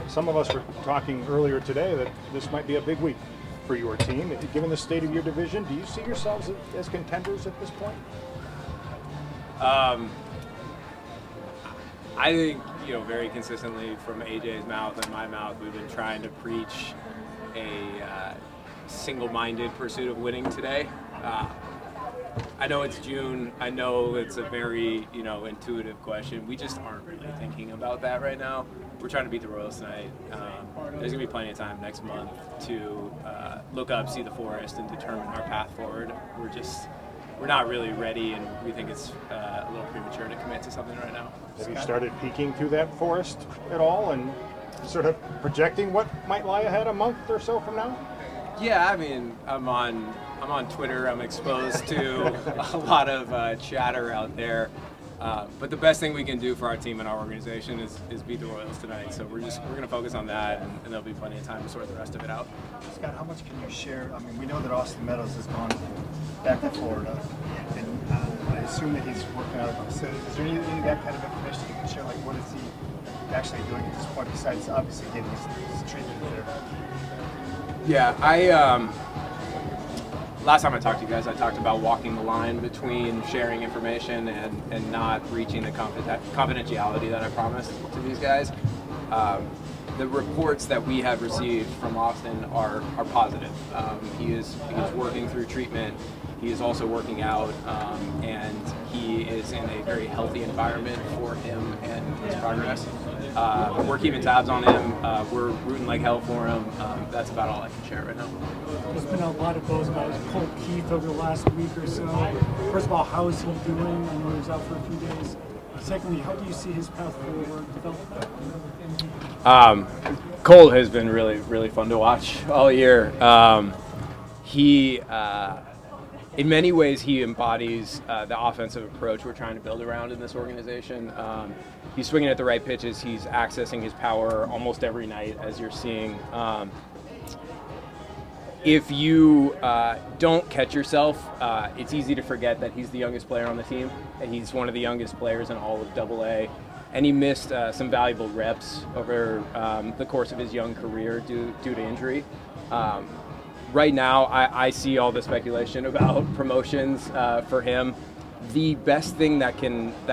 Some of us were talking earlier today that this might be a big week for your team. Given the state of your division, do you see yourselves as contenders at this point? I think, very consistently from AJ's mouth and my mouth, we've been trying to preach a single-minded pursuit of winning today. I know it's June. I know it's a very, intuitive question. We just aren't really thinking about that right now. We're trying to beat the Royals tonight. There's going to be plenty of time next month to look up, see the forest, and determine our path forward. We're not really ready, and we think it's a little premature to commit to something right now. Have you started peeking through that forest at all and sort of projecting what might lie ahead a month or so from now? Yeah, I mean, I'm on Twitter. I'm exposed to a lot of chatter out there. But the best thing we can do for our team and our organization is beat the Royals tonight. So we're going to focus on that, and there'll be plenty of time to sort the rest of it out. Scott, how much can you share? I mean, we know that Austin Meadows has gone back to Florida, and I assume that he's working out of a facility. Is there any of that kind of information you can share? Like, what is he actually doing at this point, besides obviously getting his treatment there? Yeah, last time I talked to you guys, I talked about walking the line between sharing information and not reaching the confidentiality that I promised to these guys. The reports that we have received from Austin are positive. He is working through treatment. He is also working out, and he is in a very healthy environment for him and his progress. We're keeping tabs on him. We're rooting like hell for him. That's about all I can share right now. There's been a lot of buzz about Cole Keith over the last week or so. First of all, how is he doing? I know he was out for a few days. Secondly, how do you see his path forward develop? Cole has been really, really fun to watch all year. In many ways, he embodies the offensive approach we're trying to build around in this organization. He's swinging at the right pitches. He's accessing his power almost every night, as you're seeing. If you don't catch yourself, it's easy to forget that he's the youngest player on the team, and he's one of the youngest players in all of DoubleA. And he missed some valuable reps over the course of his young career due to injury. Right now, I see all the speculation about promotions for him. The best thing that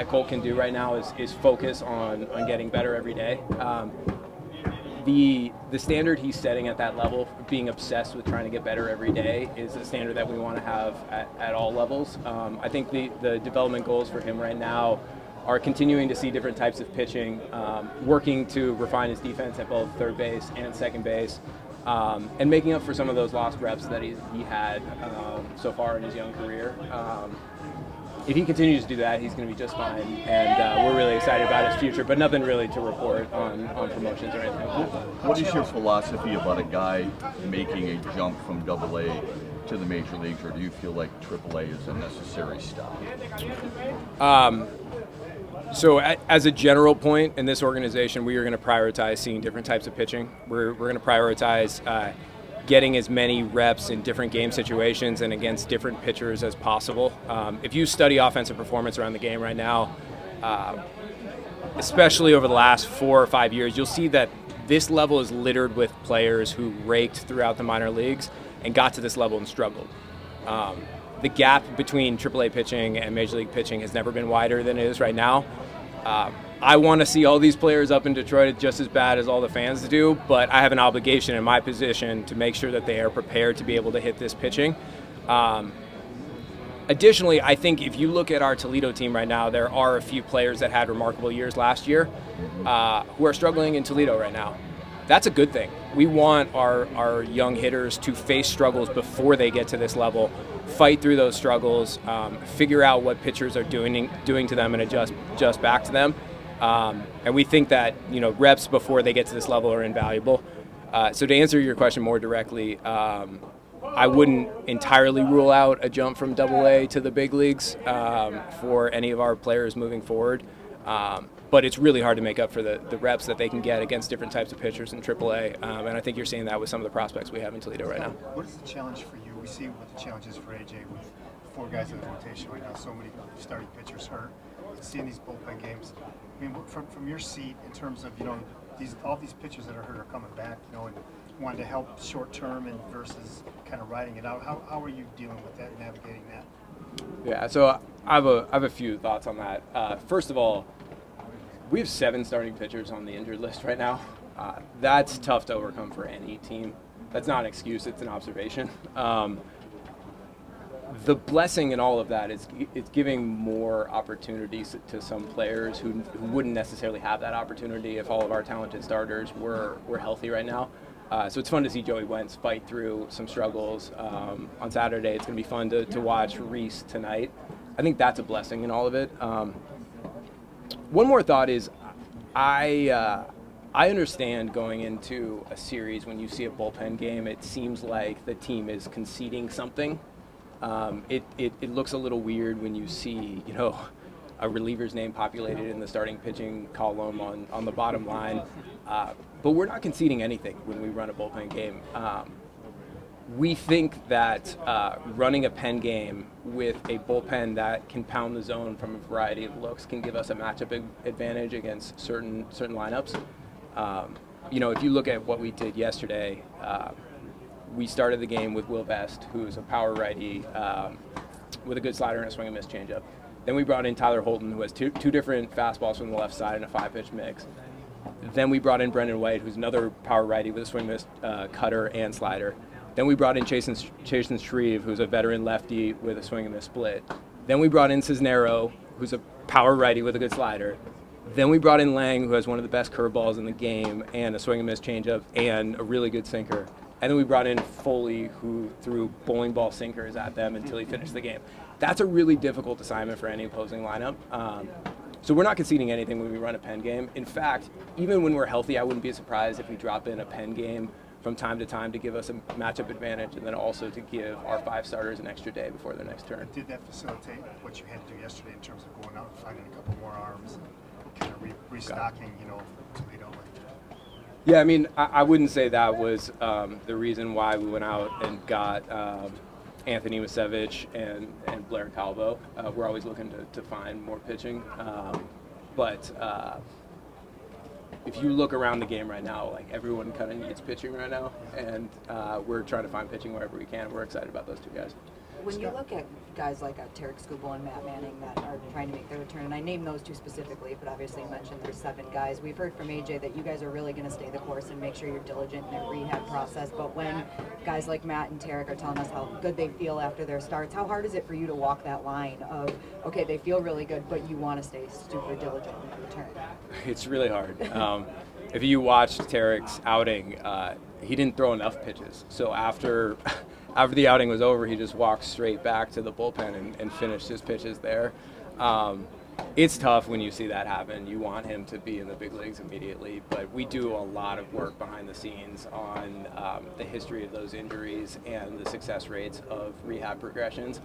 Cole can do right now is focus on getting better every day. The standard he's setting at that level, being obsessed with trying to get better every day, is a standard that we want to have at all levels. I think the development goals for him right now are continuing to see different types of pitching, working to refine his defense at both third base and second base, and making up for some of those lost reps that he had so far in his young career. If he continues to do that, he's going to be just fine, and we're really excited about his future, but nothing really to report on promotions or anything like that. What is your philosophy about a guy making a jump from DoubleA to the major leagues, or do you feel like AAA is a necessary stop? So as a general point in this organization, we are going to prioritize seeing different types of pitching. We're going to prioritize getting as many reps in different game situations and against different pitchers as possible. If you study offensive performance around the game right now, especially over the last 4 or 5 years, you'll see that this level is littered with players who raked throughout the minor leagues and got to this level and struggled. The gap between AAA pitching and Major League pitching has never been wider than it is right now. I want to see all these players up in Detroit just as bad as all the fans do, but I have an obligation in my position to make sure that they are prepared to be able to hit this pitching. Additionally, I think if you look at our Toledo team right now, there are a few players that had remarkable years last year who are struggling in Toledo right now. That's a good thing. We want our young hitters to face struggles before they get to this level, fight through those struggles, figure out what pitchers are doing to them, and adjust back to them. And we think that reps before they get to this level are invaluable. So to answer your question more directly, I wouldn't entirely rule out a jump from DoubleA to the big leagues for any of our players moving forward. But it's really hard to make up for the reps that they can get against different types of pitchers in AAA. And I think you're seeing that with some of the prospects we have in Toledo right now. What is the challenge for you? We see what the challenge is for AJ with 4 guys in the rotation right now, so many starting pitchers hurt. seeing these bullpen games. I mean, from your seat in terms of all these pitchers that are hurt are coming back, and wanting to help short term and versus kind of riding it out. How are you dealing with that, navigating that? Yeah, so I have a few thoughts on that. First of all, we have 7 starting pitchers on the injured list right now. That's tough to overcome for any team. That's not an excuse, it's an observation. The blessing in all of that is it's giving more opportunities to some players who wouldn't necessarily have that opportunity if all of our talented starters were healthy right now. So it's fun to see Joey Wentz fight through some struggles. On Saturday, it's going to be fun to watch Reese tonight. I think that's a blessing in all of it. One more thought is I understand going into a series when you see a bullpen game, it seems like the team is conceding something. It looks a little weird when you see, a reliever's name populated in the starting pitching column on the bottom line. But we're not conceding anything when we run a bullpen game. We think that running a pen game with a bullpen that can pound the zone from a variety of looks can give us a matchup advantage against certain lineups. If you look at what we did yesterday, we started the game with Will Best, who's a power righty with a good slider and a swing and miss changeup. Then we brought in Tyler Holton, who has two different fastballs from the left side and a 5-pitch mix. Then we brought in Brendan White, who's another power righty with a swing miss cutter and slider. Then we brought in Chasen Shreve, who's a veteran lefty with a swing and miss split. Then we brought in Cisnero, who's a power righty with a good slider. Then we brought in Lang, who has one of the best curveballs in the game and a swing and miss changeup and a really good sinker. And then we brought in Foley, who threw bowling ball sinkers at them until he finished the game. That's a really difficult assignment for any opposing lineup. So we're not conceding anything when we run a pen game. In fact, even when we're healthy, I wouldn't be surprised if we drop in a pen game from time to time to give us a matchup advantage and then also to give our 5 starters an extra day before their next turn. Did that facilitate what you had to do yesterday in terms of going out and finding a couple more arms, kind of restocking, Toledo? Yeah, I mean, I wouldn't say that was the reason why we went out and got Anthony Masevich and Blair Calvo. We're always looking to find more pitching. But if you look around the game right now, like everyone kind of needs pitching right now. And we're trying to find pitching wherever we can. We're excited about those 2 guys. When you look at guys like Tarek Skubal and Matt Manning that are trying to make their return, and I named those 2 specifically, but obviously you mentioned there's 7 guys. We've heard from AJ that you guys are really going to stay the course and make sure you're diligent in their rehab process. But when guys like Matt and Tarek are telling us how good they feel after their starts, how hard is it for you to walk that line of, okay, they feel really good, but you want to stay super diligent in their return? It's really hard. If you watched Tarek's outing, he didn't throw enough pitches. So after the outing was over, he just walked straight back to the bullpen and finished his pitches there. It's tough when you see that happen. You want him to be in the big leagues immediately, but we do a lot of work behind the scenes on the history of those injuries and the success rates of rehab progressions.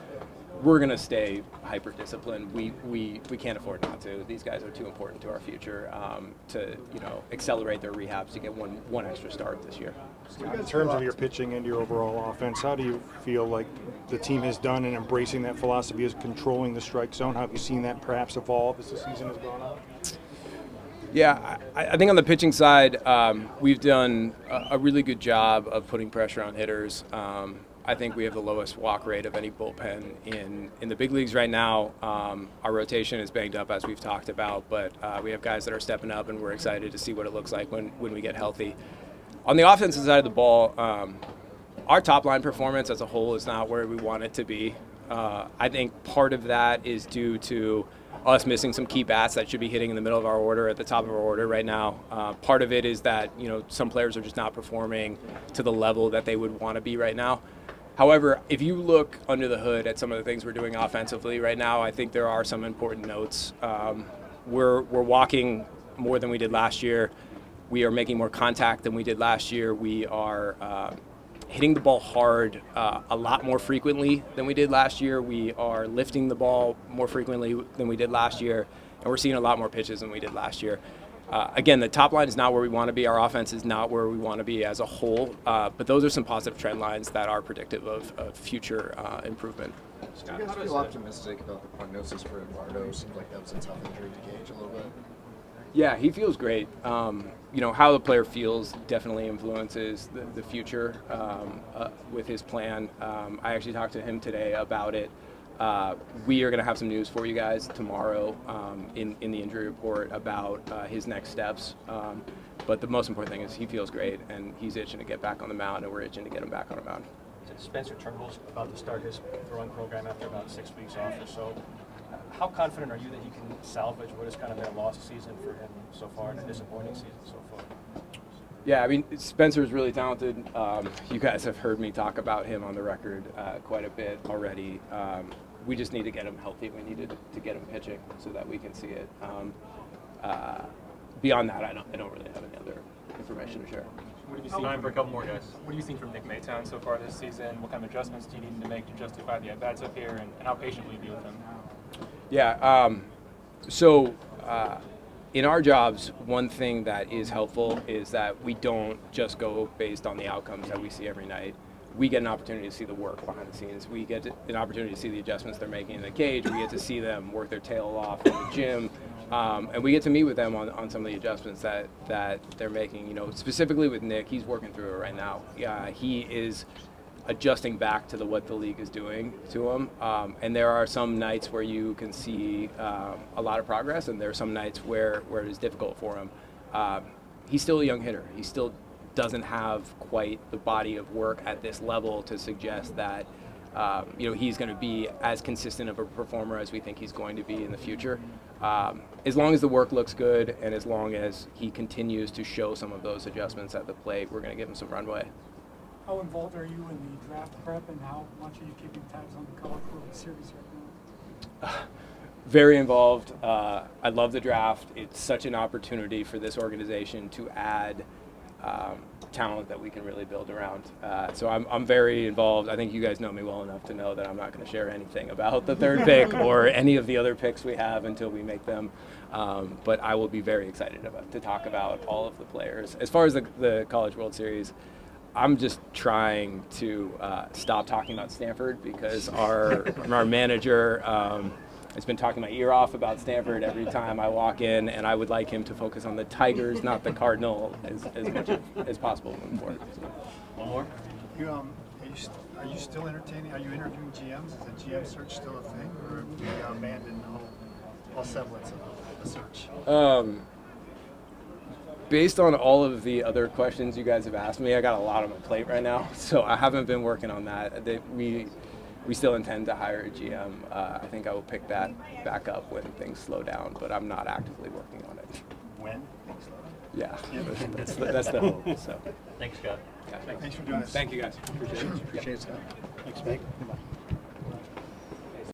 We're going to stay hyper-disciplined. We can't afford not to. These guys are too important to our future to accelerate their rehabs to get one extra start this year. In terms of your pitching and your overall offense, how do you feel like the team has done in embracing that philosophy of controlling the strike zone? How have you seen that perhaps evolve as the season has gone on? Yeah, I think on the pitching side, we've done a really good job of putting pressure on hitters. I think we have the lowest walk rate of any bullpen in the big leagues right now. Our rotation is banged up, as we've talked about, but we have guys that are stepping up, and we're excited to see what it looks like when we get healthy. On the offensive side of the ball, our top-line performance as a whole is not where we want it to be. I think part of that is due to us missing some key bats that should be hitting in the middle of our order, at the top of our order right now. Part of it is that some players are just not performing to the level that they would want to be right now. However, if you look under the hood at some of the things we're doing offensively right now, I think there are some important notes. We're walking more than we did last year. We are making more contact than we did last year. We are hitting the ball hard a lot more frequently than we did last year. We are lifting the ball more frequently than we did last year, and we're seeing a lot more pitches than we did last year. Again, the top line is not where we want to be. Our offense is not where we want to be as a whole. But those are some positive trend lines that are predictive of future improvement. Do you guys feel optimistic about the prognosis for Eduardo? Seems like that was a tough injury to gauge a little bit. Yeah, he feels great. How the player feels definitely influences the future with his plan. I actually talked to him today about it. We are going to have some news for you guys tomorrow in the injury report about his next steps. But the most important thing is he feels great, and he's itching to get back on the mound, and we're itching to get him back on the mound. Spencer Turnbull's about to start his throwing program after about 6 weeks off or so. How confident are you that he can salvage what has kind of been a lost season for him so far and a disappointing season so far? Yeah, I mean, Spencer's really talented. You guys have heard me talk about him on the record quite a bit already. We just need to get him healthy. We needed to get him pitching so that we can see it. Beyond that, I don't really have any other information to share. What have you seen for a couple more guys? What have you seen from Nick Maytown so far this season? What kind of adjustments do you need to make to justify the at-bats up here, and how patient will you be with him? Yeah, in our jobs, one thing that is helpful is that we don't just go based on the outcomes that we see every night. We get an opportunity to see the work behind the scenes. We get an opportunity to see the adjustments they're making in the cage. We get to see them work their tail off in the gym. And we get to meet with them on some of the adjustments that they're making. Specifically with Nick, he's working through it right now. He is adjusting back to what the league is doing to him. And there are some nights where you can see a lot of progress, and there are some nights where it is difficult for him. He's still a young hitter. He still doesn't have quite the body of work at this level to suggest that he's going to be as consistent of a performer as we think he's going to be in the future. As long as the work looks good and as long as he continues to show some of those adjustments at the plate, we're going to give him some runway. How involved are you in the draft prep, and how much are you keeping tabs on the College World Series right now? Very involved. I love the draft. It's such an opportunity for this organization to add talent that we can really build around. So I'm very involved. I think you guys know me well enough to know that I'm not going to share anything about the third pick or any of the other picks we have until we make them. But I will be very excited to talk about all of the players. As far as the College World Series, I'm just trying to stop talking about Stanford because our manager has been talking my ear off about Stanford every time I walk in, and I would like him to focus on the Tigers, not the Cardinal, as much as possible moving forward. So. One more. Are you still entertaining? Are you interviewing GMs? Is the GM search still a thing, or have you abandoned all semblance of the search? Based on all of the other questions you guys have asked me, I got a lot on my plate right now, so I haven't been working on that. We still intend to hire a GM. I think I will pick that back up when things slow down, but I'm not actively working on it. When things slow down? Yeah, that's the hope. So. Thanks, Scott. Yeah. Thanks for doing this. Thank you guys. Appreciate it. Appreciate it, Scott. Thanks, Meg. Goodbye.